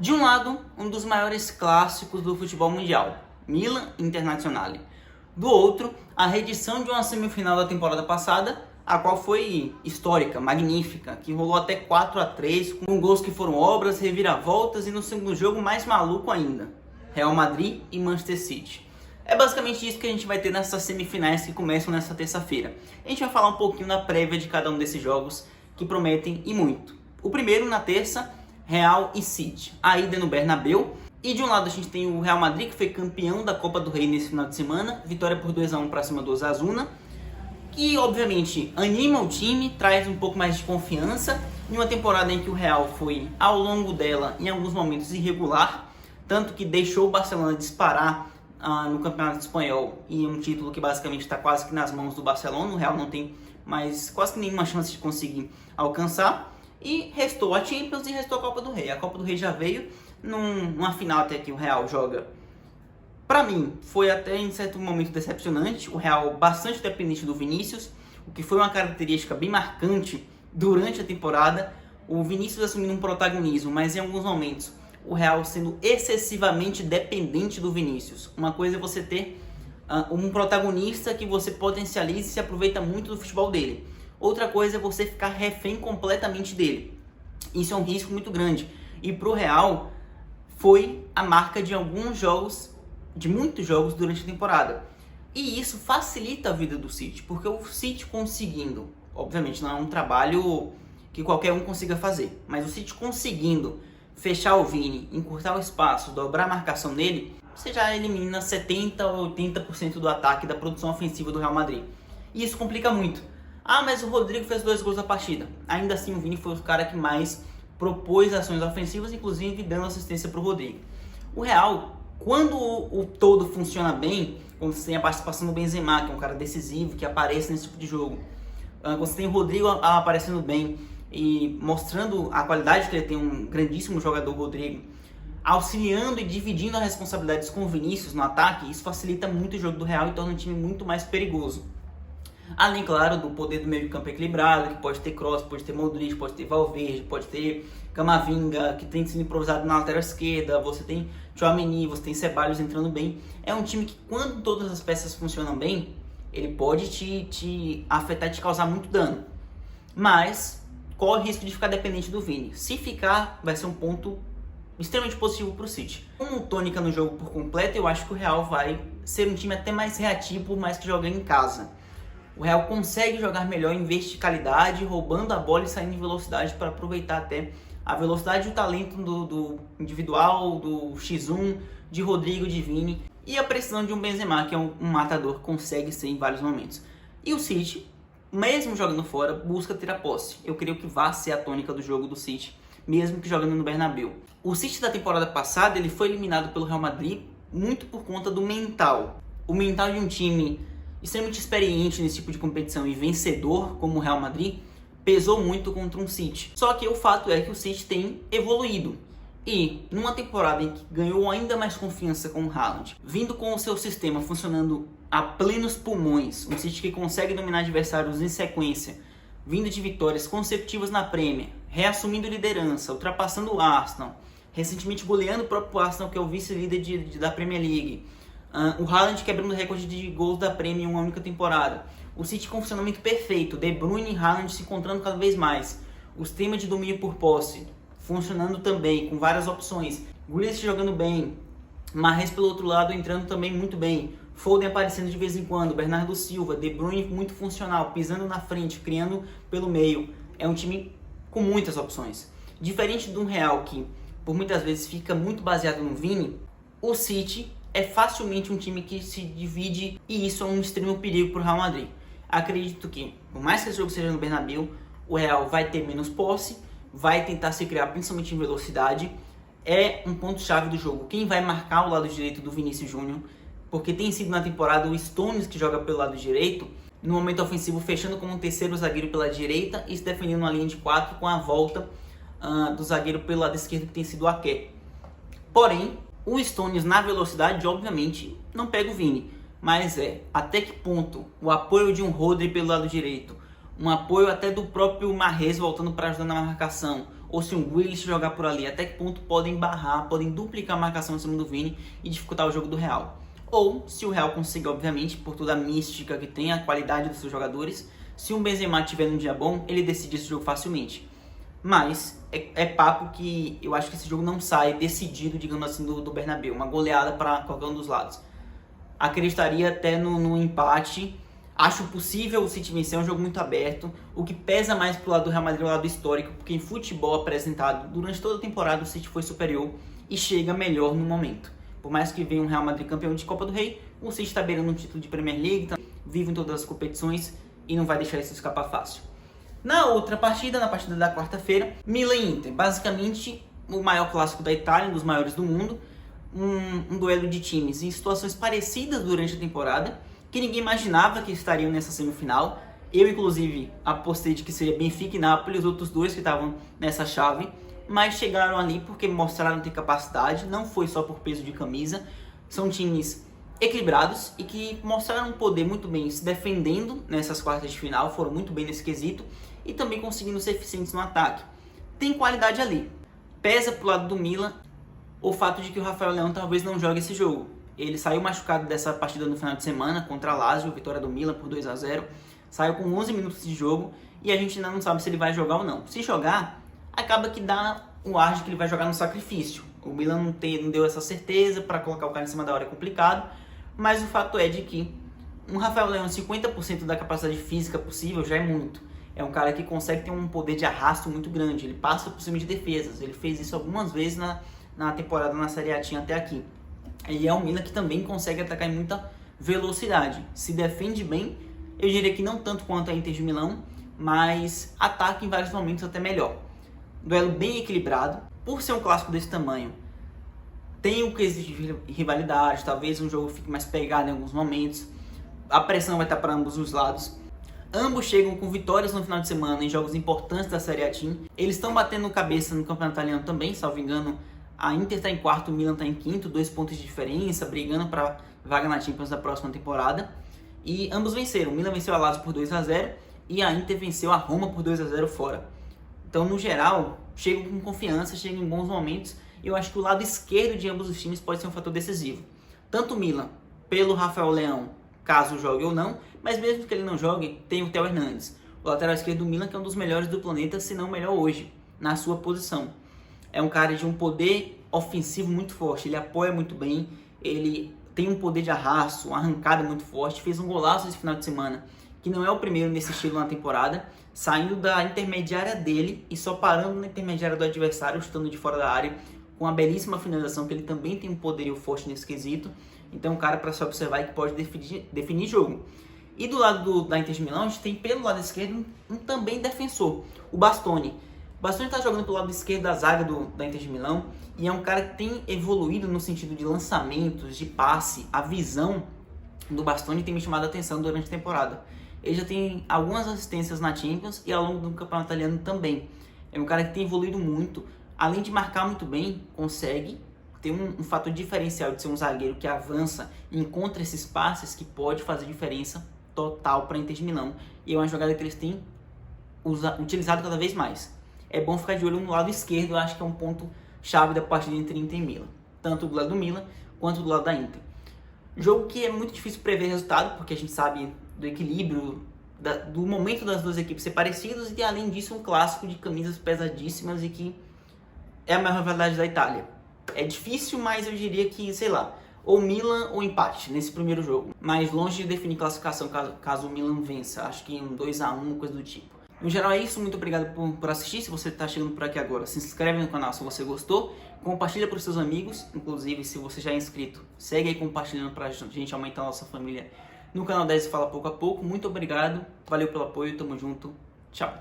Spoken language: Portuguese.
De um lado, um dos maiores clássicos do futebol mundial, Milan Internazionale. Do outro, a reedição de uma semifinal da temporada passada, a qual foi histórica, magnífica, que rolou até 4-3, com gols que foram obras, reviravoltas e no segundo jogo mais maluco ainda, Real Madrid e Manchester City. É basicamente isso que a gente vai ter nessas semifinais que começam nessa terça-feira. A gente vai falar um pouquinho na prévia de cada um desses jogos que prometem e muito. O primeiro, na terça, Real e City. A ida no Bernabéu. E de um lado a gente tem o Real Madrid, que foi campeão da Copa do Rei nesse final de semana. Vitória por 2-1 para cima do Osasuna. Que obviamente anima o time, traz um pouco mais de confiança. Em uma temporada em que o Real foi, ao longo dela, em alguns momentos irregular. Tanto que deixou o Barcelona disparar no Campeonato Espanhol, e um título que basicamente está quase que nas mãos do Barcelona. O Real não tem mais quase que nenhuma chance de conseguir alcançar, e restou a Champions e restou a Copa do Rei. A Copa do Rei já veio numa final até que o Real joga. Para mim, foi até em certo momento decepcionante, o Real bastante dependente do Vinícius, o que foi uma característica bem marcante durante a temporada, o Vinícius assumindo um protagonismo, mas em alguns momentos o Real sendo excessivamente dependente do Vinícius. Uma coisa é você ter um protagonista que você potencializa e se aproveita muito do futebol dele. Outra coisa é você ficar refém completamente dele. Isso é um risco muito grande. E para o Real foi a marca de alguns jogos, de muitos jogos durante a temporada. E isso facilita a vida do City, porque o City conseguindo, obviamente não é um trabalho que qualquer um consiga fazer, mas o City conseguindo fechar o Vini, encurtar o espaço, dobrar a marcação nele, você já elimina 70% ou 80% do ataque da produção ofensiva do Real Madrid. E isso complica muito. Ah, mas o Rodrigo fez 2 gols na partida. Ainda assim, o Vini foi o cara que mais propôs ações ofensivas, inclusive dando assistência para o Rodrigo. O Real, quando o todo funciona bem, quando você tem a participação do Benzema, que é um cara decisivo, que aparece nesse tipo de jogo, quando você tem o Rodrigo aparecendo bem e mostrando a qualidade que ele tem, um grandíssimo jogador, Rodrigo, auxiliando e dividindo as responsabilidades com o Vinícius no ataque, isso facilita muito o jogo do Real e torna o time muito mais perigoso. Além, claro, do poder do meio de campo equilibrado, que pode ter Kroos, pode ter Modric, pode ter Valverde, pode ter Camavinga, que tem sido improvisado na lateral esquerda, você tem Tchouaméni, você tem Ceballos entrando bem. É um time que, quando todas as peças funcionam bem, ele pode te afetar e te causar muito dano. Mas corre o risco de ficar dependente do Vini. Se ficar, vai ser um ponto extremamente positivo para o City. Como tônica no jogo por completo, eu acho que o Real vai ser um time até mais reativo, mais que jogar em casa. O Real consegue jogar melhor em verticalidade, roubando a bola e saindo em velocidade para aproveitar até a velocidade e o talento do individual, do X1, de Rodrigo, de Vini, e a precisão de um Benzema, que é um matador, consegue ser em vários momentos. E o City, mesmo jogando fora, busca ter a posse. Eu creio que vai ser a tônica do jogo do City, mesmo que jogando no Bernabéu. O City da temporada passada, ele foi eliminado pelo Real Madrid muito por conta do mental. O mental de um time extremamente experiente nesse tipo de competição e vencedor, como o Real Madrid, pesou muito contra um City. Só que o fato é que o City tem evoluído. E numa temporada em que ganhou ainda mais confiança com o Haaland, vindo com o seu sistema funcionando a plenos pulmões, um City que consegue dominar adversários em sequência, vindo de vitórias consecutivas na Premier, reassumindo liderança, ultrapassando o Arsenal, recentemente goleando o próprio Arsenal, que é o vice-líder da Premier League, o Haaland quebrando o recorde de gols da Premier em uma única temporada, o City com funcionamento perfeito, De Bruyne e Haaland se encontrando cada vez mais, o sistema de domínio por posse funcionando também, com várias opções, Grealish jogando bem, Mahrez pelo outro lado entrando também muito bem, Foden aparecendo de vez em quando, Bernardo Silva, De Bruyne muito funcional, pisando na frente, criando pelo meio. É um time com muitas opções. Diferente de um Real que, por muitas vezes, fica muito baseado no Vini, o City é facilmente um time que se divide, e isso é um extremo perigo para o Real Madrid. Acredito que, por mais que esse jogo seja no Bernabéu, o Real vai ter menos posse, vai tentar se criar principalmente em velocidade. É um ponto-chave do jogo quem vai marcar o lado direito do Vinícius Júnior, porque tem sido na temporada o Stones que joga pelo lado direito, no momento ofensivo fechando como um terceiro zagueiro pela direita e se defendendo na linha de 4 com a volta do zagueiro pelo lado esquerdo, que tem sido o Ake. Porém, o Stones na velocidade obviamente não pega o Vini, mas até que ponto o apoio de um Rodri pelo lado direito, um apoio até do próprio Mahrez voltando para ajudar na marcação, ou se um Grealish jogar por ali, até que ponto podem barrar, podem duplicar a marcação em cima do Vini e dificultar o jogo do Real. Ou se o Real conseguir, obviamente, por toda a mística que tem, a qualidade dos seus jogadores, se um Benzema tiver um dia bom, ele decide esse jogo facilmente. Mas é papo que eu acho que esse jogo não sai decidido, digamos assim, do Bernabéu, uma goleada para qualquer um dos lados. Acreditaria até no empate. Acho possível o City vencer, é um jogo muito aberto. O que pesa mais pro lado do Real Madrid é o lado histórico, porque em futebol apresentado durante toda a temporada o City foi superior e chega melhor no momento. Por mais que venha um Real Madrid campeão de Copa do Rei, o City está beirando um título de Premier League, tá vivo em todas as competições e não vai deixar isso escapar fácil. Na outra partida, na partida da quarta-feira, Milan e Inter. Basicamente o maior clássico da Itália, um dos maiores do mundo. Um duelo de times em situações parecidas durante a temporada, que ninguém imaginava que estariam nessa semifinal. Eu, inclusive, apostei de que seria Benfica e Napoli, os outros dois que estavam nessa chave, mas chegaram ali porque mostraram ter capacidade, não foi só por peso de camisa. São times equilibrados e que mostraram poder muito bem se defendendo nessas quartas de final, foram muito bem nesse quesito e também conseguindo ser eficientes no ataque. Tem qualidade ali. Pesa pro lado do Milan o fato de que o Rafael Leão talvez não jogue esse jogo. Ele saiu machucado dessa partida no final de semana contra a Lazio, vitória do Milan por 2-0. Saiu com 11 minutos de jogo e a gente ainda não sabe se ele vai jogar ou não. Se jogar, acaba que dá o ar de que ele vai jogar no sacrifício. O Milan não deu essa certeza, para colocar o cara em cima da hora é complicado, mas o fato é de que um Rafael Leão 50% da capacidade física possível já é muito. É um cara que consegue ter um poder de arrasto muito grande, ele passa por cima de defesas, ele fez isso algumas vezes na temporada na Série A tinha até aqui. E é um Milan que também consegue atacar em muita velocidade. Se defende bem, eu diria que não tanto quanto a Inter de Milão, mas ataca em vários momentos até melhor. Duelo bem equilibrado. Por ser um clássico desse tamanho, tem o quesito de rivalidade, talvez um jogo fique mais pegado em alguns momentos. A pressão vai estar para ambos os lados. Ambos chegam com vitórias no final de semana em jogos importantes da Série A Team. Eles estão batendo cabeça no campeonato italiano também, salvo engano. A Inter está em quarto, o Milan está em quinto, 2 pontos de diferença, brigando para vaga na Champions da próxima temporada. E ambos venceram. O Milan venceu a Lazio por 2-0 e a Inter venceu a Roma por 2-0 fora. Então, no geral, chegam com confiança, chegam em bons momentos. E eu acho que o lado esquerdo de ambos os times pode ser um fator decisivo. Tanto o Milan, pelo Rafael Leão, caso jogue ou não, mas mesmo que ele não jogue, tem o Theo Hernandes, o lateral esquerdo do Milan, que é um dos melhores do planeta, se não o melhor hoje, na sua posição. É um cara de um poder ofensivo muito forte, ele apoia muito bem, ele tem um poder de arrasto, uma arrancada muito forte, fez um golaço esse final de semana, que não é o primeiro nesse estilo na temporada, saindo da intermediária dele e só parando na intermediária do adversário, chutando de fora da área, com uma belíssima finalização, que ele também tem um poderio forte nesse quesito. Então é um cara para se observar e que pode definir jogo. E do lado da Inter de Milão, a gente tem pelo lado esquerdo um também defensor, o Bastoni. O Bastoni está jogando pelo lado esquerdo da zaga da Inter de Milão e é um cara que tem evoluído no sentido de lançamentos, de passe. A visão do Bastoni tem me chamado a atenção durante a temporada. Ele já tem algumas assistências na Champions e ao longo do campeonato italiano também. É um cara que tem evoluído muito, além de marcar muito bem, consegue ter um fator diferencial de ser um zagueiro que avança e encontra esses passes que pode fazer diferença total para a Inter de Milão. E é uma jogada que eles têm utilizado cada vez mais. É bom ficar de olho no lado esquerdo, eu acho que é um ponto chave da partida entre Inter e Milan. Tanto do lado do Milan, quanto do lado da Inter. Jogo que é muito difícil prever resultado, porque a gente sabe do equilíbrio, do momento das duas equipes ser parecidos, e além disso um clássico de camisas pesadíssimas e que é a maior rivalidade da Itália. É difícil, mas eu diria que, sei lá, ou Milan ou empate nesse primeiro jogo. Mas longe de definir classificação caso o Milan vença. Acho que um 2-1, coisa do tipo. No geral é isso, muito obrigado por assistir. Se você está chegando por aqui agora, se inscreve no canal se você gostou. Compartilha para os seus amigos. Inclusive, se você já é inscrito, segue aí compartilhando para a gente aumentar a nossa família no canal 10 Fala Pouco a Pouco. Muito obrigado, valeu pelo apoio, tamo junto, tchau.